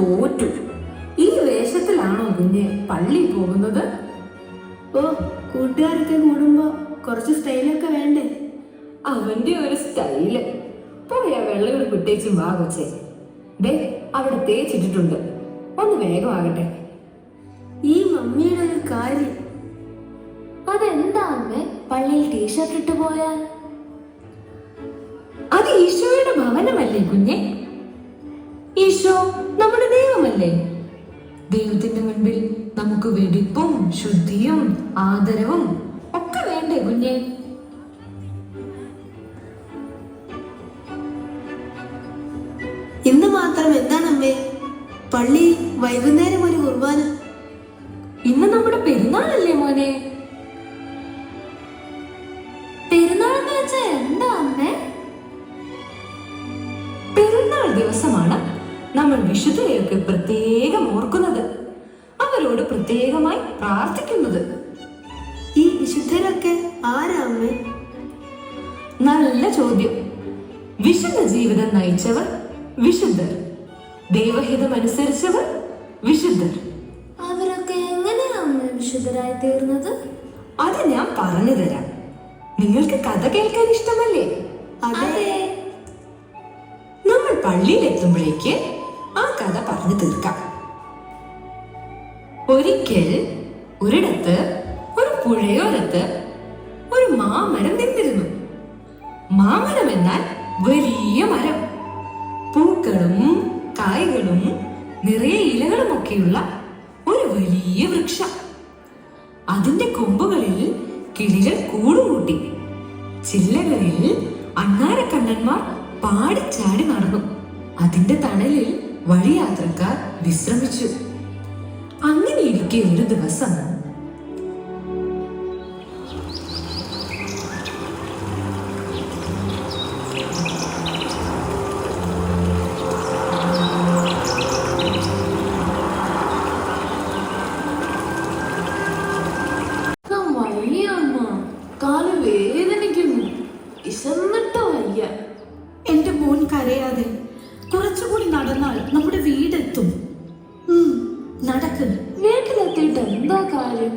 തോറ്റു. ഈ വേഷത്തിലാണോ കുഞ്ഞെ പള്ളി പോകുന്നത്? ഓ, കൂട്ടുകാരൊക്കെ കൂടുമ്പോ കുറച്ച് സ്റ്റൈലൊക്കെ വേണ്ടേ? അവന്റെ ഒരു സ്റ്റൈല്. പോയാ വെള്ളം വിട്ടേച്ചും വാ കൊച്ചേ. ദേ അവിടെ തേച്ചിട്ടിട്ടുണ്ട്, ഒന്ന് വേഗമാകട്ടെ. ഈ മമ്മിയുടെ ഒരു കാര്യം. അതെന്താ അമ്മേ പള്ളിയിൽ ടീഷർട്ട് ഇട്ട് പോയാൽ? അത് ഈശോയുടെ ഭവനമല്ലേ കുഞ്ഞെ? ഈശോ നമ്മുടെ ദൈവമല്ലേ? ദൈവത്തിന്റെ മുൻപിൽ നമുക്ക് വെടിപ്പും ശുദ്ധിയും ആദരവും ഒക്കെ വേണ്ടേ കുഞ്ഞെ? ഇന്ന് മാത്രം എന്താണ് അമ്മേ പള്ളി വൈകുന്നേരം ഒരു കുർബാന? ഇന്ന് നമ്മുടെ പെരുന്നാളല്ലേ മോനെ? പെരുന്നാൾ എന്ന് വെച്ചാ എന്താ അമ്മേ? പെരുന്നാൾ ദിവസമാണ് നമ്മൾ വിശുദ്ധരെയൊക്കെ പ്രത്യേകം ഓർക്കുന്നത്, അവരോട് പ്രത്യേകമായി പ്രാർത്ഥിക്കുന്നത്. ഈ വിശുദ്ധരൊക്കെ ആരാ അമ്മേ? നല്ല ചോദ്യം. വിശുദ്ധ ജീവിതം നയിച്ചവർ വിശുദ്ധർ, ദൈവഹിതമനുസരിച്ചവർ വിശുദ്ധർ. അവരൊക്കെ എങ്ങനെയാ അമ്മേ വിശുദ്ധരായി തീർന്നത്? അത് ഞാൻ പറഞ്ഞു തരാം. നിങ്ങൾക്ക് കഥ കേൾക്കാൻ ഇഷ്ടമല്ലേ? അതെ. നമ്മൾ പള്ളിയിൽ എത്തുമ്പോഴേക്ക് ആ കഥ പറഞ്ഞു തീർക്കാം. ഒരിക്കൽ ഒരിടത്ത് ഒരു പുഴയോരത്ത് ഒരു മാമരം നിന്നിരുന്നു. മാമരം എന്നാൽ വലിയ മരം, പൂക്കളും കായ്കളും നിറയെ ഇലകളും ഒക്കെയുള്ള ഒരു വലിയ വൃക്ഷം. അതിന്റെ കൊമ്പുകളിൽ കിളികൾ കൂടുകൂട്ടി, ചില്ലകളിൽ അണ്ണാരക്കണ്ണന്മാർ പാടിച്ചാടി നടന്നു. അതിന്റെ തണലിൽ വഴിയാത്രക്കാർ വിശ്രമിച്ചു. അങ്ങനെ ഇരിക്കെ ഒരു ദിവസം വയ്യ അമ്മ, കാല് വേദനിക്കുന്നു, ഇസന്നിട്ട് വയ്യ. എന്റെ മോൻ കരയാതെ, കുറച്ചുകൂടി നടന്നാൽ നമ്മുടെ വീടെത്തും. നടക്ക്. വീട്ടിലെത്തിയിട്ട് എന്താ കാര്യം?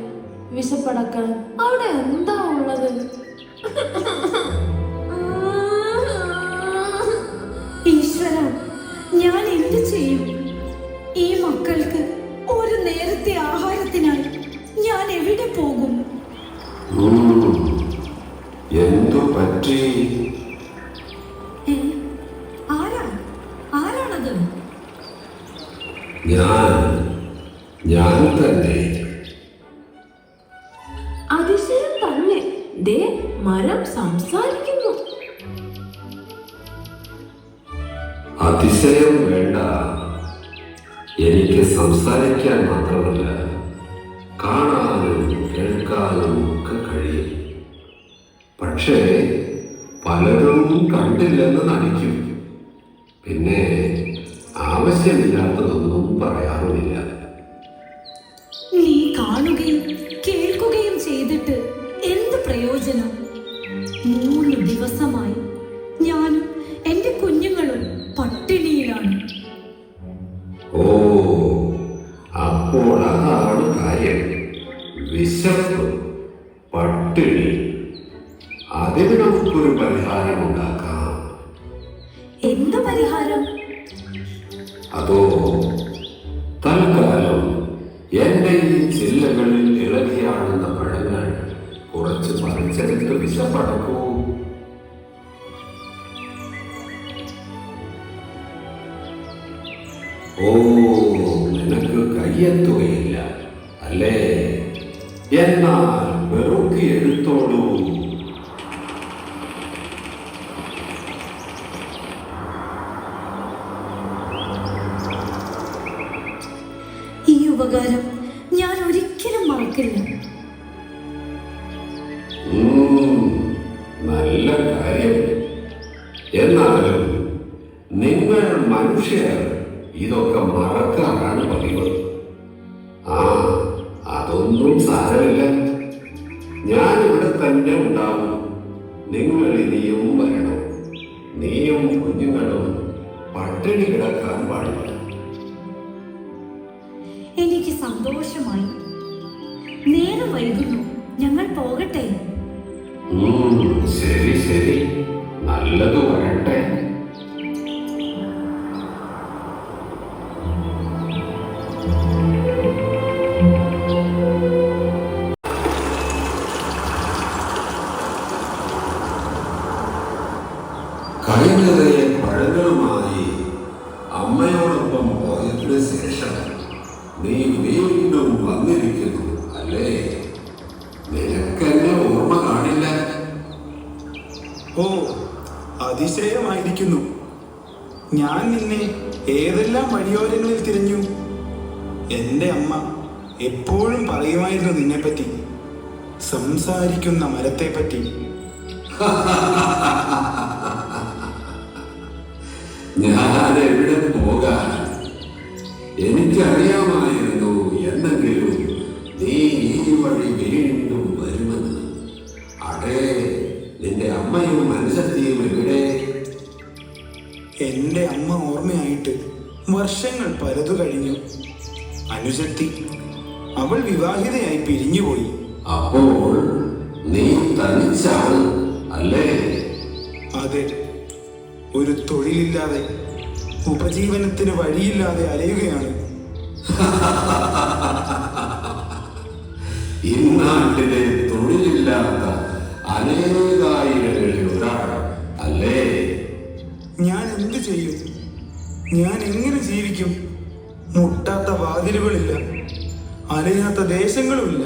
വിശപ്പടക്കാൻ അവിടെ എന്താ ഉള്ളത്? ഈശ്വര, ഞാൻ എന്ത് ചെയ്യും? ഈ മക്കൾക്ക് ഒരു നേരത്തെ ആഹാരത്തിനായി ഞാൻ എവിടെ പോകും? എന്തു പറ്റി? ആരാണത്? ഞാൻ തന്നെ. അതിശയം തന്നെ. ദേ മരം സംസാരിക്കുന്നു. അതിശയം വേണ്ട. എനിക്ക് സംസാരിക്കാൻ മാത്രമല്ല, കാണാനും കേൾക്കാനും ഒക്കെ കഴിയും. പക്ഷേ പലരും കണ്ടില്ലെന്ന് നടിക്കും. പിന്നെ ആവശ്യമില്ലാത്തതൊന്നും പറയാറുമില്ല. നീ കാണുകയും കേൾക്കുകയും ചെയ്തിട്ട് എന്ത് പ്രയോജനം? 3 ദിവസമായി ഞാനും എന്റെ കുഞ്ഞുങ്ങളും പട്ടിണിയിലാണ്. ഓ, അപ്പോൾ അതാണ് കാര്യം. വിശപ്പ്, പട്ടിണി. അതിന് നമുക്കൊരു പരിഹാരം ഉണ്ടാക്കാം. എന്ത് പരിഹാരം? അതോ, തൽക്കാലം എന്റെ ഈ ചില്ലകളിൽ ഇളകിയാടുന്ന പഴങ്ങൾ കുറച്ച് പറിച്ചെടുത്ത് വിശപ്പടക്കൂ. ഓ, നിനക്ക് കയ്യെത്തുകയില്ല അല്ലേ? എന്നാൽ വെറുക്കി എടുത്തോളൂ. ഈ ഉപകാരം ഞാൻ ഒരിക്കലും മറക്കില്ല. നല്ല കാര്യം. എന്നാലും നിങ്ങൾ മനുഷ്യർ ഇതൊക്കെ മറക്കാറാണ് പതിവ്. അതൊന്നും സാരമില്ല. ഞാൻ ഇവിടെ തന്നെ ഉണ്ടാവും. നിങ്ങൾ ഇനിയും വരണം. നീയും കുഞ്ഞുങ്ങളും പട്ടിണി കിടക്കാൻ പാടില്ല. എനിക്ക് സന്തോഷമായി. നേരം വൈകുന്നു, ഞങ്ങൾ പോകട്ടെ. ശരി ശരി, നല്ലത് വരട്ടെ. കൈ നിറയെ പഴങ്ങളുമായി അമ്മയോടൊപ്പം പോയതിനു ശേഷം നീ വീണ്ടും വന്നിരിക്കുന്നു അല്ലേ? നിനക്കെന്നെ ഓർമ്മ കാണില്ല? ഓ, അതിശയമായിരിക്കുന്നു. ഞാൻ നിന്നെ ഏതെല്ലാം വഴിയോരങ്ങളിൽ തിരഞ്ഞു. എൻ്റെ അമ്മ എപ്പോഴും പറയുമായിരുന്നു നിന്നെപ്പറ്റി, സംസാരിക്കുന്ന മരത്തെപ്പറ്റി. ഞാൻ എവിടെ പോകാൻ? എനിക്കറിയാമായിരുന്നു എന്നെങ്കിലും നീ ഈ വഴി വീണ്ടും വരുമെന്ന്. അടേ, നിന്റെ അമ്മയും അനുജത്തിയും എവിടെ? എൻ്റെ അമ്മ ഓർമ്മയായിട്ട് വർഷങ്ങൾ പലതു കഴിഞ്ഞു. അനുജത്തി, അവൾ വിവാഹിതയായി പിരിഞ്ഞുപോയി. അപ്പോൾ നീ തനിച്ചാണ് അല്ലേ? അതെ, ഒരു തൊഴിലില്ലാതെ, ഉപജീവനത്തിന് വഴിയില്ലാതെ അലയുകയാണ്. ഇന്നാട്ടിലെ തൊഴിലില്ലാത്ത അനേകായിരങ്ങളിൽ ഒരാൾ അല്ലേ? ഞാൻ എന്ത് ചെയ്യും? ഞാൻ എങ്ങനെ ജീവിക്കും? മുട്ടാത്ത വാതിലുകളില്ല, അലയാത്ത ദേശങ്ങളുമില്ല.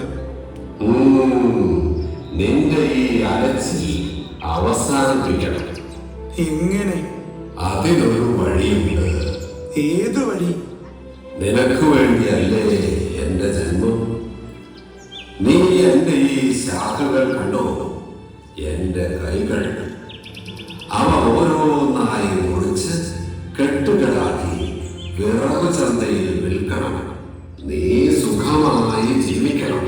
നിന്റെ ഈ അലച്ചിൽ അവസാനിപ്പിക്കണം. എങ്ങനെ? അതിനൊരു വഴിയുണ്ട്. ഏതു വഴി? നിനക്ക് വേണ്ടിയല്ലേ എന്റെ ജന്മം? നീ എന്റെ ഈ ശാഖകൾ കണ്ടോ? എന്റെ കൈകൾ. അവ ഓരോന്നായി മുറിച്ച് കെട്ടുകളാക്കി വിറകു ചന്തയിൽ വിൽക്കണം. നീ സുഖമായി ജീവിക്കണം.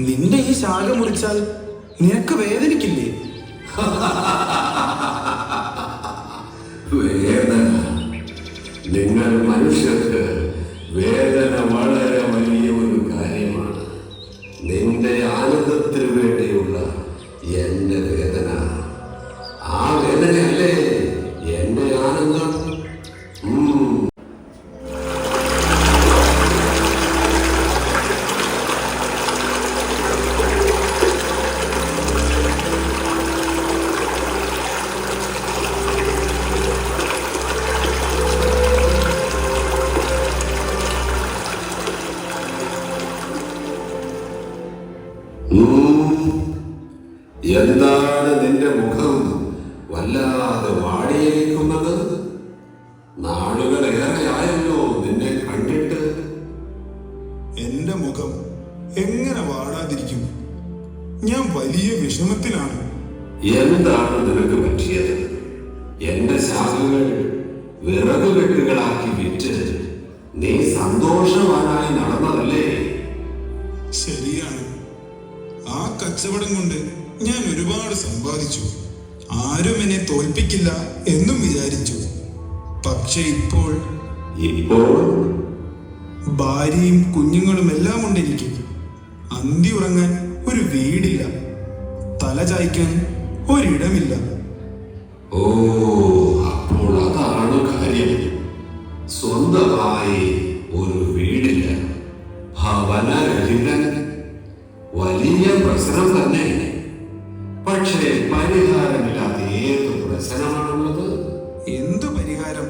നിന്റെ ഈ ശാഖ മുറിച്ചാൽ നിനക്ക് വേദനിക്കില്ലേ? വേദന? നിങ്ങൾ മനുഷ്യർക്ക് വേദന വളരെ വലിയ ഒരു കാര്യമാണ്. നിന്റെ ആനന്ദത്തിന് വേണ്ടിയുള്ള എന്റെ വേദന, ആ വേദനയല്ലേ എന്റെ ആനന്ദം. എന്താണ് നിന്റെ മുഖം വല്ലാതെ വാടിയിരിക്കുന്നത്? നാളുകളേറെയായല്ലോ നിന്നെ കണ്ടിട്ട്. എന്റെ മുഖം എങ്ങനെ വാടാതിരിക്കും? ഞാൻ വലിയ വിഷമത്തിലാണ്. എന്താണ് നിനക്ക് പറ്റിയത്? എന്റെ ശാഖകൾ വിറകുകെട്ടുകളാക്കി വിറ്റ് നീ സന്തോഷവാനായി നടന്നതല്ലേ? ശരിയാണ്. ആ കച്ചവടം കൊണ്ട് ഞാൻ ഒരുപാട് സമ്പാദിച്ചു. ആരും എന്നെ തോൽപ്പിക്കില്ല എന്നും വിചാരിച്ചു. പക്ഷെ ഇപ്പോൾ ഭാര്യയും കുഞ്ഞുങ്ങളും എല്ലാം ഉണ്ട് എനിക്ക്. അന്തി ഉറങ്ങാൻ ഒരു വീടില്ല, തല ചായ്ക്കാൻ ഒരിടമില്ല. ഓ, അപ്പോൾ അതാണ് കാര്യം. സ്വന്തമായി ഒരു വീടില്ല, ഭവനരഹിതൻ. വലിയ പ്രശ്നം തന്നെ. പക്ഷേ പരിഹാരമില്ലാത്ത ഏത് പ്രശ്നമാണുള്ളത്? എന്തു പരിഹാരം?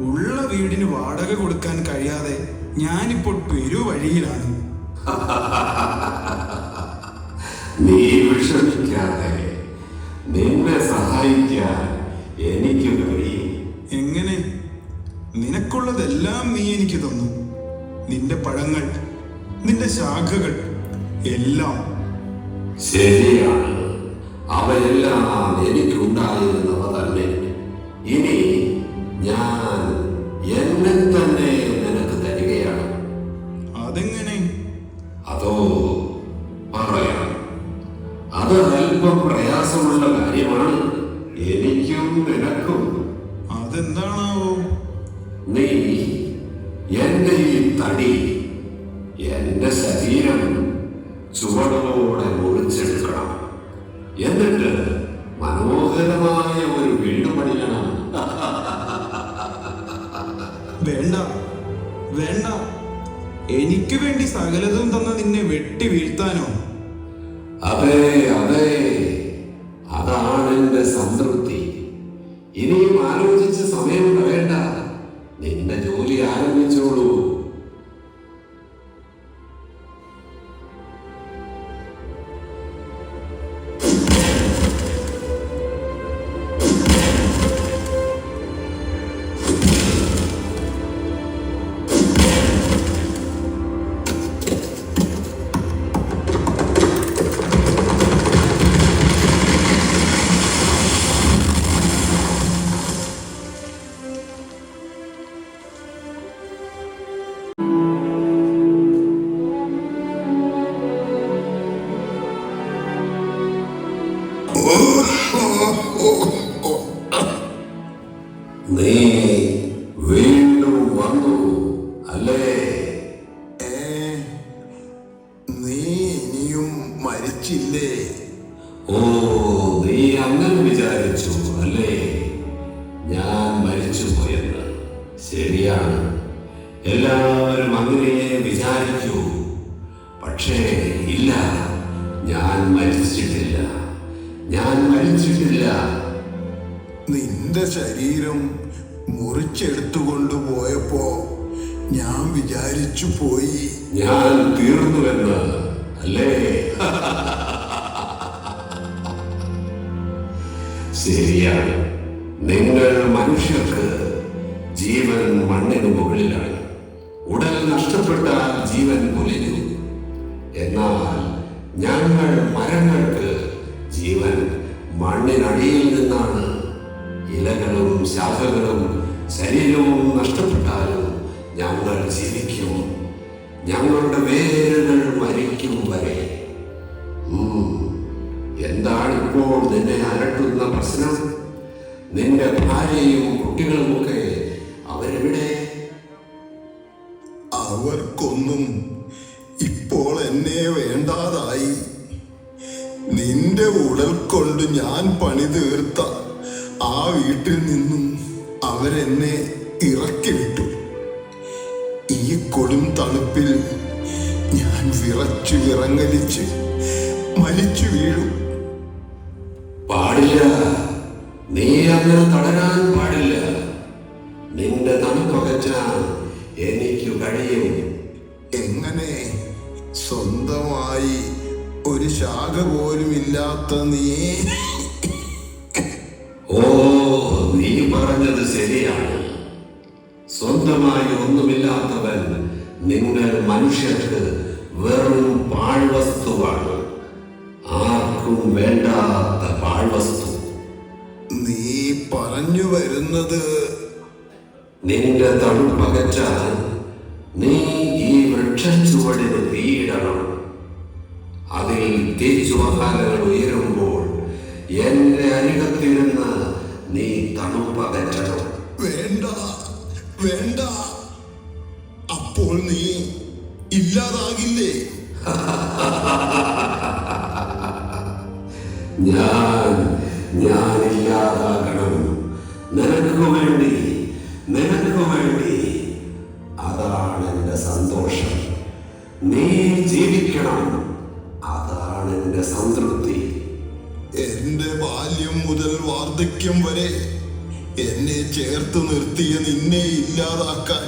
ഉള്ള വീടിന് വാടക കൊടുക്കാൻ കഴിയാതെ ഞാനിപ്പോൾ പെരുവഴിയിലാണ്. നീ വിഷമിക്കാതെ, നിന്നെ സഹായിക്കാൻ എനിക്ക് കഴിയും. എങ്ങനെ? നിനക്കുള്ളതെല്ലാം നീ എനിക്ക് തന്നു. നിന്റെ പഴങ്ങൾ, നിന്റെ ശാഖകൾ എല്ലാം. ശരിയാണ്, അവയെല്ലാം എനിക്കുണ്ടായിരുന്നവ തന്നെ. ഇനി ഞാൻ എന്നെ തന്നെ നിനക്ക് തരികയാണ്. അതെങ്ങനെ? അതോ പറയാം. അത് അല്പം പ്രയാസമുള്ള കാര്യമാണ്, എനിക്കും നിനക്കും. അതെന്താണാവോ? നീ എന്റെ എന്റെ ഈ തടി, എന്റെ ശരീരം ചുവടോടെ മുറിച്ചെടുക്കണം. എന്നിട്ട് മനോഹരമായ ഒരു വീട് പണിയണം. വേണ്ട വേണ്ട, എനിക്ക് വേണ്ടി സകലതും തന്ന നിന്നെ വെട്ടി വീഴ്ത്താനോ? അതെ അതെ, അതാണ് എന്റെ സംതൃപ്തി. ഇനിയും ആലോചിച്ച് സമയം കളയണ്ട, നിന്റെ ജോലി ആരംഭിച്ചോളൂ. നീ വീണ്ടും വന്നു അല്ലേ? നീ ഇനിയും മരിച്ചില്ലേ? ഓ, നീ അങ്ങനെ വിചാരിച്ചു അല്ലേ? ഞാൻ മരിച്ചു പോയെന്ന്. ശരിയാണ്, എല്ലാവരും അങ്ങനെയേ വിചാരിക്കൂ. പക്ഷേ ഇല്ല, ഞാൻ മരിച്ചിട്ടില്ല, ഞാൻ മരിച്ചിട്ടില്ല. നിന്റെ ശരീരം മുറിച്ചെടുത്തുകൊണ്ടുപോയപ്പോ ഞാൻ വിചാരിച്ചു പോയി ഞാൻ തീർന്നുവെന്ന് അല്ലേ? ശരിയാണ്, നിങ്ങൾ മനുഷ്യർക്ക് ജീവൻ മണ്ണിന് മുകളിലാണ്. ഉടൽ നഷ്ടപ്പെട്ടാൽ ജീവൻ പൊലിഞ്ഞു. എന്നാൽ ഞങ്ങൾ മരങ്ങൾക്ക് ജീവൻ മണ്ണിനടിയിൽ നിന്നാണ്. ഇലകളും ശാഖകളും ശരീരവും നഷ്ടപ്പെട്ടാലും ഞങ്ങൾ ജീവിക്കും. ഞങ്ങളുടെ വേരുകൾ മരിക്കും വരെ. എന്താണ് ഇപ്പോൾ നിന്നെ അലട്ടുന്ന പ്രശ്നം? നിന്റെ ഭാര്യയും കുട്ടികളുമൊക്കെ അവരെവിടെ? അവർക്കൊന്നും ഇപ്പോൾ എന്നെ വേണ്ടാതായി. നിന്റെ ഉടൽ കൊണ്ട് ഞാൻ പണി തീർത്ത ആ വീട്ടിൽ നിന്നും അവരെന്നെ ഇറക്കി വിട്ടു. ഈ കൊടും തണുപ്പിൽ ഞാൻ വിറച്ചു വിറങ്ങലിച്ച് മരിച്ചു വീഴും. പാടില്ല, നീ അങ്ങനെ തളരാൻ പാടില്ല. നിന്റെ തണുപ്പകറ്റാൻ എനിക്ക് കഴിയും. എങ്ങനെ? സ്വന്തമായി ഒരു ശാഖ പോലും ഇല്ലാത്ത നീ. ഓ, നീ പറഞ്ഞത് ശരിയാണ്. സ്വന്തമായി ഒന്നുമില്ലാത്തവൻ നിങ്ങൾ മനുഷ്യർക്ക് വെറും പാഴ്വസ്തുവാണ്. ആർക്കും വേണ്ടാത്ത പാഴ്വസ്തു. നീ പറഞ്ഞു വരുന്നത് നിന്റെ തണുപ്പകറ്റാൻ നീ ഈ വൃക്ഷച്ചുവടിന് തീയിടണം. അതിൽ തീച്ചുവകാലങ്ങൾ ഉയരുമ്പോൾ എന്റെ അരികത്തിരുന്ന് നീ തണുപ്പകറ്റണം. വേണ്ട വേണ്ട, അപ്പോൾ നീ ഇല്ലാതാകില്ലേ? ഞാൻ ഇല്ലാതാകണം. നിനക്ക് വേണ്ടി, നിനക്ക് വേണ്ടി. അതാണ് എന്റെ സന്തോഷം. നീ ജീവിക്കണം, അതാണ് എന്റെ സംതൃപ്തി. എന്റെ ബാല്യം മുതൽ വാർദ്ധക്യം വരെ എന്നെ ചേർത്ത് നിർത്തിയ നിന്നെ ഇല്ലാതാക്കാൻ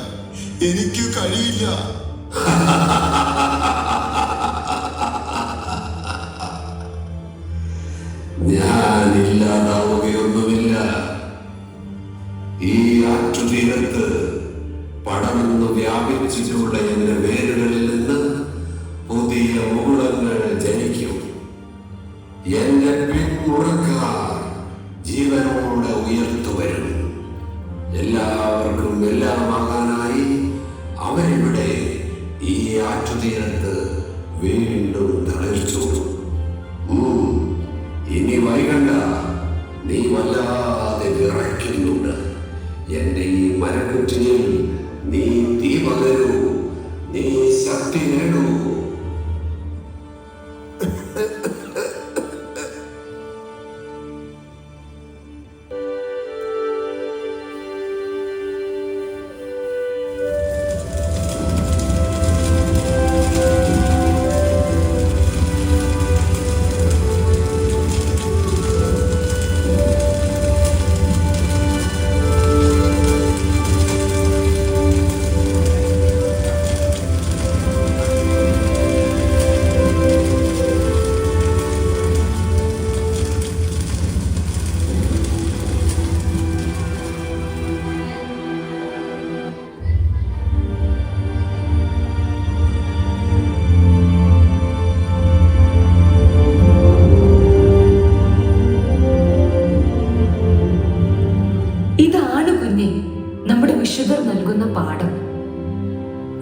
എനിക്ക് കഴിയില്ല. ഞാൻ ഇല്ലാതാവുകയൊന്നുമില്ല. ഈ ആറ്റുതീരത്ത് പടർന്നു വ്യാപിച്ചിട്ടുള്ള എന്റെ വേരുകളിൽ നിന്ന് പുതിയ മുകുളങ്ങൾ ജനിക്കും. എന്റെ പിന്മുറക്കാർ ജീവനോടെ ഉയർത്തുവരും. എല്ലാവർക്കും എല്ലാമാകാനായി അവരിവിടെ ഈ ആറ്റുതീരത്ത് വീണ്ടും തളിർച്ചു. ഇനി വൈകണ്ട, നീ വല്ലാതെ വിറയ്ക്കുന്നുണ്ട്. എന്റെ ഈ മരക്കുറ്റിയിൽ നീ തീ പകരൂ.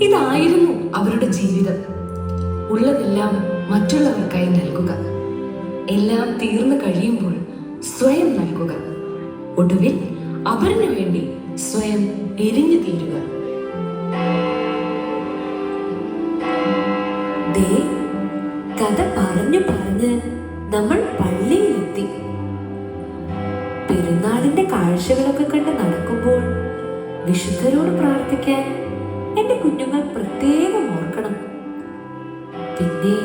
ഇതായിരുന്നു അവരുടെ ജീവിതം. ഉള്ളതെല്ലാം മറ്റുള്ളവർക്കായി നൽകുക, എല്ലാം തീർന്നു കഴിയുമ്പോൾ സ്വയം നൽകുക, ഒടുവിൽ അവരിനു വേണ്ടി സ്വയം എരിഞ്ഞു തീരുക. ദേ, കഥ പറഞ്ഞു പറഞ്ഞ് നമ്മൾ പള്ളിയിലെത്തി. പെരുന്നാളിന്റെ കാഴ്ചകളൊക്കെ കണ്ട് നടക്കുമ്പോൾ വിശുദ്ധരോട് പ്രാർത്ഥിക്കാൻ എന്റെ കുഞ്ഞുങ്ങൾ പ്രത്യേകം ഓർക്കണം. പിന്നെ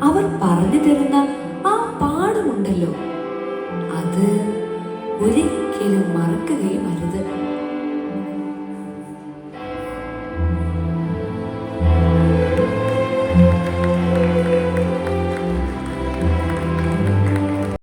അവർ പറഞ്ഞു തരുന്ന ആ പാഠമുണ്ടല്ലോ, അത് ഒരിക്കലും മറക്കുകയും അരുത്.